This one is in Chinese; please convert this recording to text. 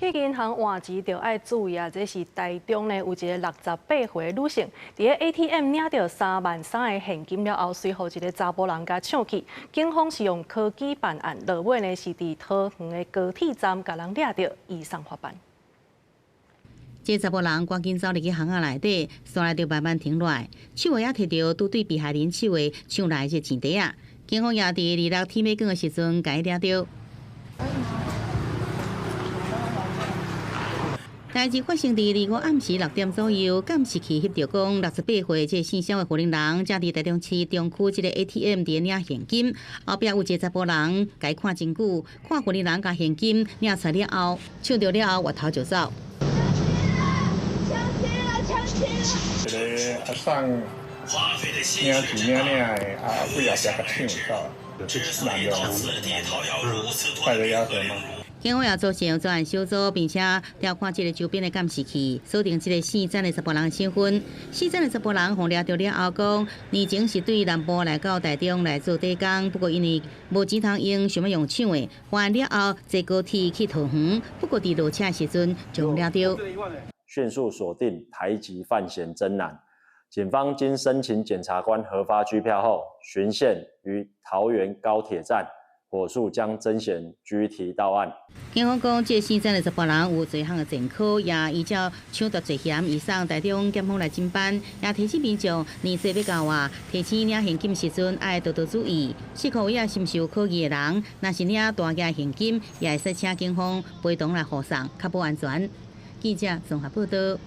去银行换钱就要注意啊！这是台中呢有一个68岁女性，伫个 ATM 领到3万3个现金了后，随后一个查甫人甲抢去。警方是用科技办案，落尾呢是伫桃园的高铁站甲人掠到，移送法办。这查甫人赶紧走入去巷仔内底，刷来就慢慢停落来，手也摕到拄对被害人手的抢来这钱袋啊！警方也伫26天要讲的时阵，甲伊抓到。代志发生伫25暗时6点左右，监视器翕到讲68岁这姓肖的华人人，正伫台中市中区这个 ATM 伫领现金，后壁有一个查甫人，甲伊看真久，看华人人甲现金领出来了后，抢到了后，回头就走。一个阿送领钱领的，几后壁甲抢走，就是男的带着押车吗？警方也组成专案小组，并且调看这个周边的监视器，锁定这个姓詹的查甫人的身份。姓詹的查甫人互抓到了后讲，年前是对南部来到台中来做底工，不过因为无钱通用，想要用抢的，犯案了后坐高铁去桃园，不过伫落车的时阵就抓到。迅速锁定台籍犯嫌真男，警方经申请检察官核发拘票后，循线于桃园高铁站。火速将真嫌拘提到案。警方讲，这姓詹的查甫人有多项的前科，也依照抢夺罪嫌移送台中检方来侦办，也提醒民众年岁要到啊，提钱领现金时阵爱多多注意。适可有影深受可疑的人，若是领大额现金，也会使请警方陪同来护送，确保安全。记者综合报道。